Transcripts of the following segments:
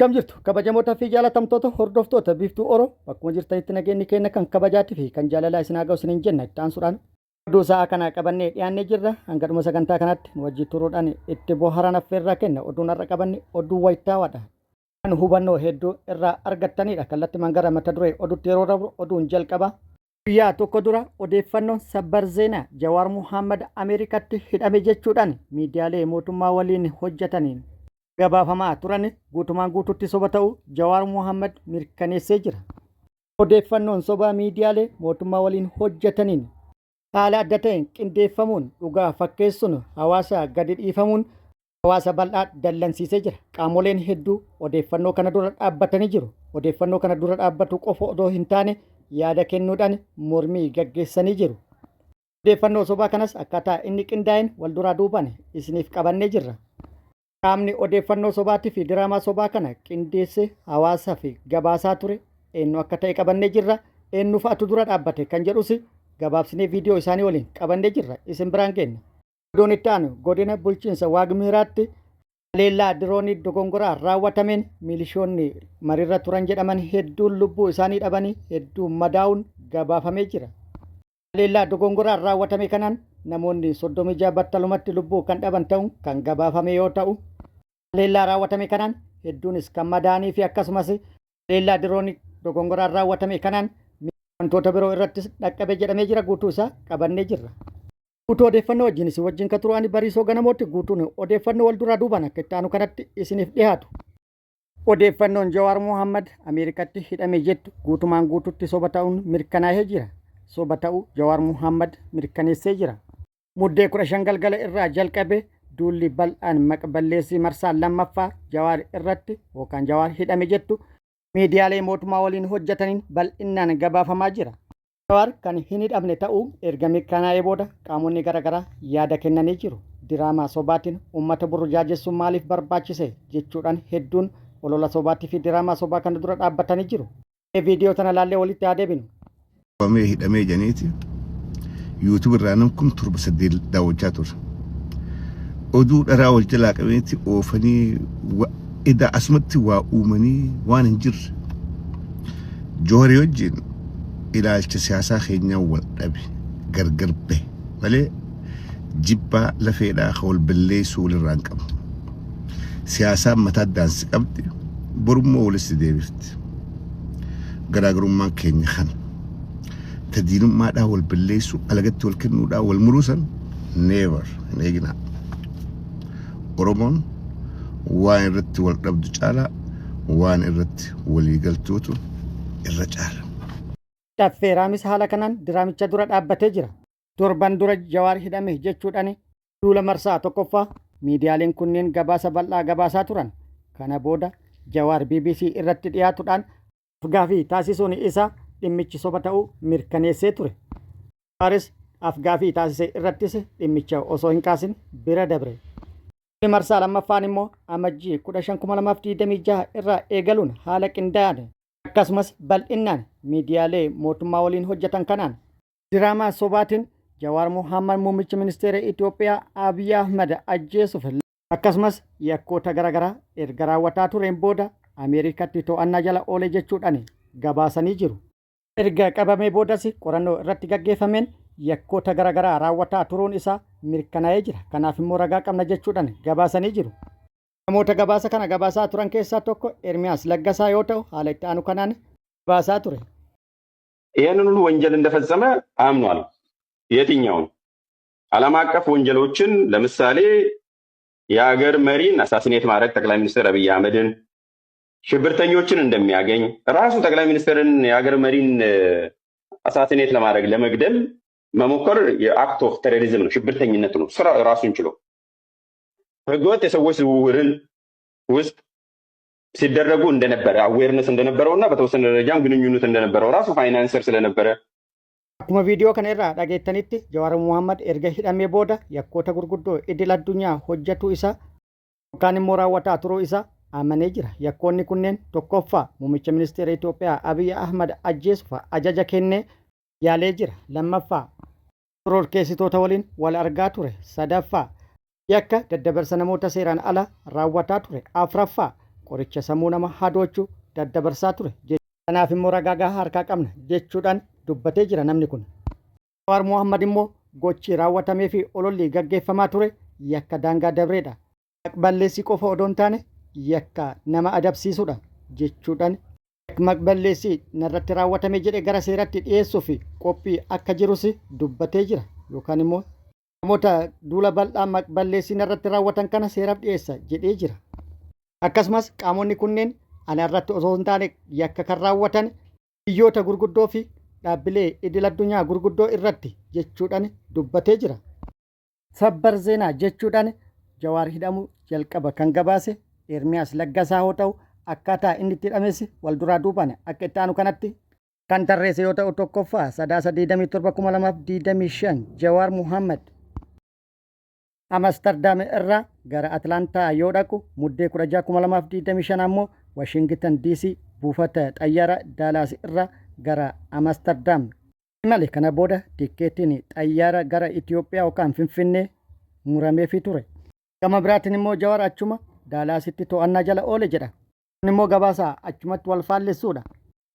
Akkam jirtu kabajamoota fi jaalatamtoota hordoftoota biiftuu Oromoo bakkuma jirtanitti nageenyi keenya kan kabajaatii fi kan jaalalaa isin haa ga'u isiniin jenna itti aansuudhaan oduu sa'a kana qabannee dhiyaannee jirra. Hanga dhuma sagantaa kanaatti nu wajjin turuudhaan itti bohaaran affeerraa kenna oduun har'a qabanne oduu wayitaawaadha. Kan hubannoo hedduu irraa argattanidha. Kallattiin gara mata duree oduutti yeroo darbu oduun jalqaba. Guyyaa tokko dura odeeffannoon sabbar zeenaa Jawaar Muhammad Ameerikaatti hidhame jechuudhaan miidiyaalee mootummaa waliin hojjetaniin gabaafamaa turan guutumaan guututti soba ta'uu Jawaar Muhammad mirkaneessee jira. Odeeffannoon sobaa miidiyaalee mootummaa waliin hojjetaniin haala adda ta'een qindeeffamuun dhugaa fakkeessuun hawaasa gadi dhiifamuun hawaasa bal'aa dallansiisee jira. Qaamoleen hedduu odeeffannoo kana dura dhaabbatanii jiru. Odeeffannoo kana dura dhaabbatu qofa odoo hin taane yaada kennuudhaan mormii gaggeessanii jiru. Odeeffannoo sobaa kanas akkaataa inni qindaa'een wal duraa duubaan isiniif qabannee jirra. Qaamni odeeffannoo sobaatii fi diraamaa sobaa kana qindeessee hawaasaa fi gabaasaa ture eenyu akka ta'e qabannee jirra. Eenyu fa'atu dura dhaabbate kan jedhus gabaabsinee viidiyoo isaanii waliin qabannee jirra isin biraan kenna. Oduun itti aanu godina bulchiinsa Waagmiiraatti haleellaa diroonii dogongoraa raawwatameen milishoonni mariirra turan jedhaman hedduun lubbuu isaanii dhabanii hedduun madaa'uun gabaafamee jira. Haleellaa dogongoraa raawwatame kanaan namoonni 36 battalumatti lubbuu kan dhaban ta'uun kan gabaafame yoo ta'u, haleellaa raawwatame kanaan hedduunis kan madaa'anii fi akkasumas haleellaa diroonii dogongoraa raawwatame kanaan wantoota biroo irrattis dhaqqabe jedhamee jira. Guutuu isaa qabannee jirra. Guutuu odeeffannoo wajjin isin wajjin kan turani bariisoo ganamooti. Guutuun odeeffannoo wal duraa duubaan akka itti aanu kanatti isiniif dhiyaatu. Odeeffannoon Jawaar Muhammad Ameerikaatti hidhame jettu guutumaan guututti soba ta'uun mirkanaa'ee jira. Soba ta'uu Jawaar Muhammad mirkaneessee jira. Muddee 15 galgala irraa jalqabe duulli bal'aan maqballeessii marsaa lammaffaa Jawaar irratti yookaan Jawaar hidhame jettu miidiyaalee mootummaa waliin hojjetaniin bal'inaan gabaafamaa jira. Jawaar kan hin hidhamne ta'uu erga mirkanaa'ee booda qaamonni garaagaraa yaada kennanii jiru. Diraamaa sobaatiin uummata burjaajessuun maaliif barbaachise jechuudhaan hedduun olola sobaatii fi diraamaa sobaa kana dura dhaabbatanii jiru. Viidiyoo tana laallee walitti haa deebinu. Wamee hidhamee janiiti YouTube irraa namkum turba saddeet daawwachaa ture. Oduu dharaa wal jalaa qabeetti oofanii idaa asumatti waa uumanii waan hin jirre. Joorii wajjin ilaalcha siyaasaa keenyaa wal dhabe gargar bahe malee jibbaa lafeedhaa wal balleessuu walirraa hin qabu. Siyaasaan mataa daansi qabdi borummoo walitti deebifti. Garaagarummaan keenya kana. Tadiinummaadhaa wal balleessuu alagatti wal kennuudhaa wal muruusan never hin eeginaa. Oromoon waan irratti wal dhabdu caalaa waan irratti walii galtuutu irra caala. Dhaffeeraamis haala kanaan diraamicha dura dhaabbatee jira. Torban dura Jawaar hidhame jechuudhaan duula marsaa tokkoffaa miidiyaaleen kunneen gabaasa bal'aa gabaasaa turan. Kana booda Jawaar BBC irratti dhiyaatuudhaan afgaaffii taasisuun isaa dhimmichi soba ta'uu mirkaneessee ture. Jawaaris afgaaffii taasise irrattis dhimmicha osoo hin kaasin bira dabre. Marsaa lammaffaan immoo amajjii 15/2026 irraa eegaluun haala qindaa'aan akkasumas bal'inaan miidiyaalee mootummaa waliin hojjetan kanaan diraamaa sobaatiin Jawaar Muhammad muummicha ministeera Itoophiyaa Abiy Ahmad ajjeesuuf akkasumas yakkoota garaagaraa erga raawwataa tureen booda Ameerikaatti to'annaa jala oole jechuudhaan gabaasanii jiru. Erga qabamee boodas qorannoo irratti gaggeeffameen yakkoota garaagaraa raawwataa turuun isaa mirkanaa'ee jira. Kanaaf immoo ragaa qabna jechuudhaan gabaasanii jiru. Namoota gabaasa kana gabaasaa turan keessaa tokko Ermiyaas Laggasaa yoo ta'u haala itti aanu kanaan gabaasaa ture. ይህንን ሁሉ ወንጀል እንደፈጸመ አምኗል። የትኛውን ዓለም አቀፍ ወንጀሎችን ለምሳሌ የሀገር መሪን አሳሲኔት ማድረግ ጠቅላይ ሚኒስትር አብይ አህመድን ሽብርተኞችን እንደሚያገኝ ራሱ ጠቅላይ ሚኒስትርን የሀገር መሪን አሳሲኔት ለማድረግ ለመግደል መሞከር የአክት ኦፍ ቴሮሪዝም ነው፣ ሽብርተኝነት ነው። ስራ ራሱን ችሎ ህገወጥ የሰዎች ዝውውርን ውስጥ ሲደረጉ እንደነበረ አዌርነስ እንደነበረውና በተወሰነ ደረጃም ግንኙነት እንደነበረው ራሱ ፋይናንሰር ስለነበረ akkuma viidiyoo kana irraa dhageettanitti Jawaar Muhammad erga hidhamee booda yakkoota gurguddoo idil addunyaa hojjetuu isaa yookaan immoo raawwataa turuu isaa amanee jira. Yakkoonni kunneen tokkoffaa muummicha ministeera Itoophiyaa Abiy Ahmad ajjeesuuf ajaja kennee yaalee jira. Lammaffaa shororkeessitoota waliin wal argaa ture. Sadaffaa yakka daddabarsa namoota seeraan ala raawwataa ture. Afraffaa qoricha sammuu nama hadoochuu daddabarsaa ture. Kanaaf immoo ragaa harkaa qabna jechuudhaan dubbatee jira namni kun. Jawaar Mohaammed immoo gochi raawwatamee fi ololli gaggeeffamaa ture yakka daangaa dabreedha. Maqballeessii qofa odoo hin taane yakka nama adabsiisuudha jechuudhaan maqballeessii narratti raawwatame jedhe gara seeratti dhiyeessuu fi qophii akka jirus dubbatee jira. Yookaan immoo namoota duula bal'aa maqballeessii narratti raawwatan kana seeraaf dhiyeessa jedhee jira. Akkasumas qaamonni kunneen ana irratti osoo hin taane yakka kan raawwatan biyyoota gurguddoo fi dhaabbilee idil addunyaa gurguddoo irratti jechuudhaan dubbatee jira. Sabbar zeenaa jechuudhaan Jawaar hidhamuu jalqaba kan gabaase Ermiyaas Laggasaa yoo ta'u akkaataa inni itti hidhames wal duraa duubaan akka itti aanu kanatti kan tarreesse yoo ta'u tokkoffaa 3/27/2025 Jawaar Mohaammed Amsterdam irraa gara Atlaantaa yoo dhaqu muddee 16/2025 ammoo Washington DC buufata xayyaara Daalaas irraa gara Amsterdam imale. Kana booda tikeetiin xayyaara gara Itoophiyaa yookaan Finfinnee murameefii ture. Gama biraatiin immoo Jawaar achuma Daalaasitti to'annaa jala oole jedha. Kun immoo gabaasaa achumatti wal faalleessuudha.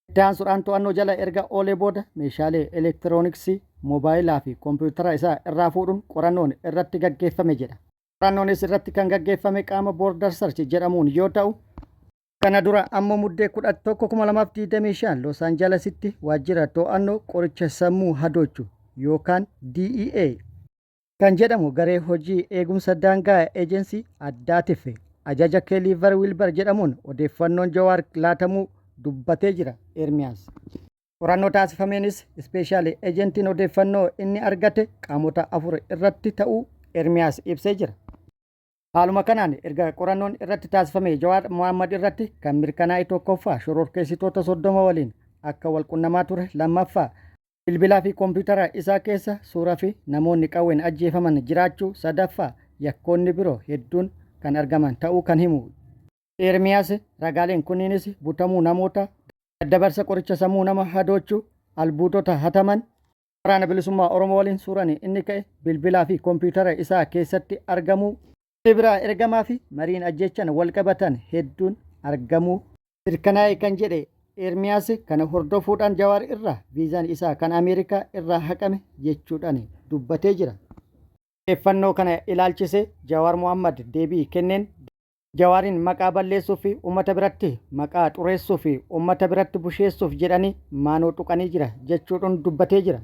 Itti aansuudhaan to'annoo jala erga oolee booda meeshaalee elektirooniksii moobaayilaa fi koompiyuutara isaa irraa fuudhuun qorannoon irratti gaggeeffame jedha. Qorannoonis irratti kan gaggeeffame qaama Border Search jedhamuun yoo ta'u kana dura ammoo muddee 11/2025 Los Angelesitti waajjira to'annoo qoricha sammuu hadoochuu yookaan DEA kan jedhamu garee hojii eegumsa daangaa eejensii addaatiif ajaja Keeliiver Wilbar jedhamuun odeeffannoon Jawaar laatamuu dubbatee jira. Ermiyaas qorannoo taasifameenis ispeeshaalii eejentiin odeeffannoo inni argate qaamota 4 irratti ta'uu Ermiyaas ibsee jira. Haaluma kanaan erga qorannoon irratti taasifame Jawaar Mohaammed irratti kan mirkanaa'e tokkoffaa shororkeessitoota 30 waliin akka wal qunnamaa ture, lammaffaa bilbilaa fi koompiyuutara isaa keessa suuraa fi namoonni qawween ajjeefaman jiraachuu, sadaffaa yakkoonni biroo hedduun kan argaman ta'uu kan himu Ermiyaas ragaaleen kunniinis butamuu namoota, daddabarsa qoricha sammuu nama hadoochuu, albuutota hataman, waraana bilisummaa Oromoo waliin suuraan inni ka'e bilbilaa fi koompiyuutara isaa keessatti argamuu, biraa ergamaa fi mariin ajjechan wal qabatan hedduun argamuu mirkanaa'e kan jedhe Ermiyaas kana hordofuudhaan Jawaar irraa viizaan isaa kan Ameerikaa irraa haqame jechuudhaan dubbatee jira. Odeeffannoo kana ilaalchisee Jawaar Mohaammed deebii kenneen Jawaarin maqaa balleessuuf fi uummata biratti maqaa xureessuuf fi uummata biratti busheessuuf jedhanii maanoo tuqanii jira jechuudhaan dubbatee jira.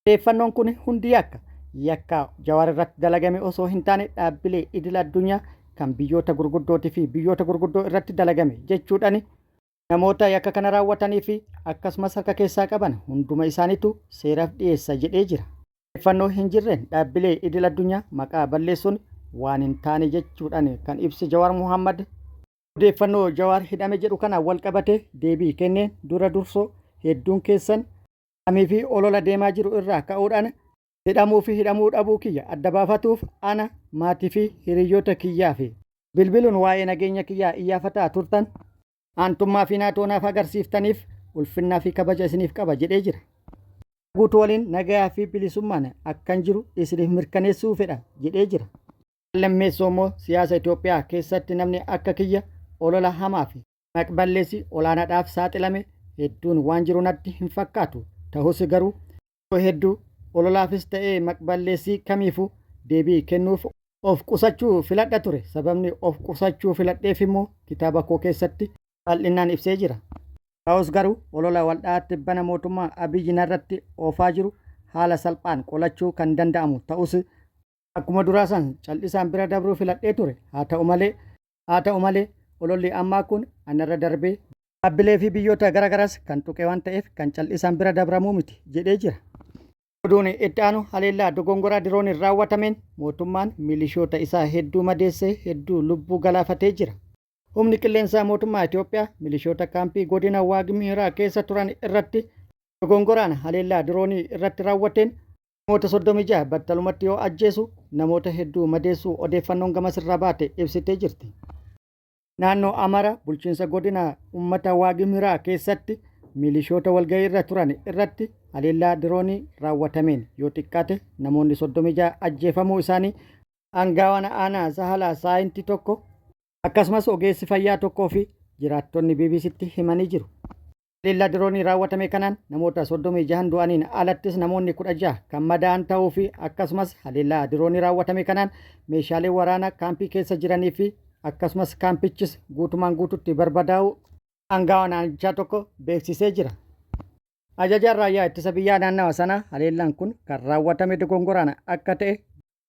Odeeffannoon kun hundi yakka Jawaar irratti dalagame osoo hin taane dhaabbilee idil addunyaa kan biyyoota gurguddootii fi biyyoota gurguddoo irratti dalagame jechuudhaan namoota yakka kana raawwatanii fi akkasumas harka keessaa qaban hunduma isaaniitu seeraaf dhiyeessa jedhee jira. Odeeffannoo hin jirreen dhaabbilee idil addunyaa maqaa balleessuun waan hin taane jechuudhaan kan ibsi Jawaar Mohaammed odeeffannoo Jawaar hidhame jedhu kana wal qabatee deebii kenneen dura dursoo hedduun keessan hamii fi olola deemaa jiru irraa ka'uudhaan hidhamuu fi hidhamuu dhabuu kiyya adda baafatuuf ana maatii fi hiriyoota kiyyaa fi bilbiluun waa'ee nageenya kiyyaa iyyafataa turtan aantummaa fi naatoonaaf agarsiiftaniif ulfinnaa fi kabaja isiniif qaba jedhee jira. Guutuu waliin nagayaa fi bilisummaan akkan jiru isiniif mirkaneessuu fedha jedhee jira. Lammeessoo immoo siyaasa Itoophiyaa keessatti namni akka kiyya olola hamaa fi maqballeessii olaanaadhaaf saaxilame hedduun waan jiru natti hin fakkaatu. Ta'us garuu hedduu ololaafis ta'ee maqballeessii kamiifuu deebii kennuuf of qusachuu filadha ture. Sababni of qusachuu filadheef immoo kitaaba koo keessatti bal'inaan ibsee jira. Ta'us garuu olola waldhaatti bana mootummaa Abiyyi narratti oofaa jiru haala salphaan qolachuu kan danda'amu ta'us akkuma duraa san cal'isaan bira dabruu filadhee ture. Haa ta'u malee ololli ammaa kun anarra darbee dhaabbilee fi biyyoota garagaraas kan tuqe waan ta'eef kan cal'isaan bira dabramuu miti jedhee jira. Oduun itti aanu haleellaa dogongoraa dirooniin raawwatameen mootummaan milishoota isaa hedduu madeessee hedduu lubbuu galaafatee jira. Humni qilleensaa mootummaa Itoophiyaa milishoota kaampii godina Waagimiraa keessa turan irratti dogongoraan haleellaa diroonii irratti raawwateen namoota 36 battalumatti yoo ajjeesu namoota hedduu madeessuu odeeffannoon gamasirraa baate ibsitee jirti. Naannoo Amara bulchiinsa godina uummata Waagimiraa keessatti milishoota walgahii irra turan irratti haleellaa diroonii raawwatameen yoo xiqqaate namoonni 36 ajjeefamuu isaanii aangaawwan aanaa Sahalaa saayintii tokko Akkasumas ogeessi fayyaa tokkoo fi jiraattonni BBCtti himanii jiru. Haleellaa diroonii raawwatame kanaan namoota 36 du'aniin alattis namoonni 16 kan madaa'an ta'uu fi akkasumas haleellaa diroonii raawwatame kanaan meeshaalee waraanaa kaampii keessa jiranii fi akkasumas kaampichis guutumaan guututti barbadaa'uu aangaawaan aanichaa tokko beeksisee jira. Ajajaan raayyaa ittisa biyyaa naannawa sanaa haleellaan kun kan raawwatame dogongoraan akka ta'e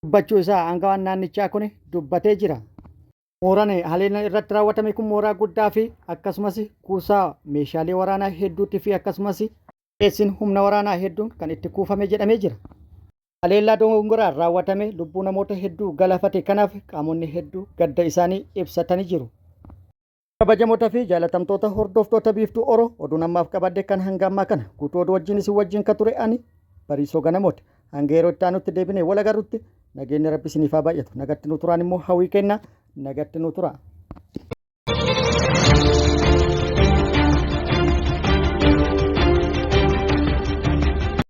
dubbachuu isaa aangaawaan naannichaa kun dubbatee jira. Mooraan haleellaan irratti raawwatame kun mooraa guddaa fi akkasumas kuusaa meeshaalee waraanaa hedduutti fi akkasumas dhiyeessiin humna waraanaa hedduun kan itti kuufame jedhamee jira. Haleellaa dogongoraan raawwatame lubbuu namoota hedduu galaafate kanaaf qaamonni hedduu gadda isaanii ibsatanii jiru. Kabajamoota fi jaalatamtoota hordoftoota biiftuu Oroo oduun ammaaf qabadde kan hanga ammaa kana guutuu oduu wajjin isin wajjin kan ture ani Bariisoo Ganamooti. Hanga yeroo itti aanutti deebinee wal agarrutti nageenyi Rabbi isiniif haa baay'atu. Nagatti nu turaan immoo hawwii kennaa nagatti nu tura.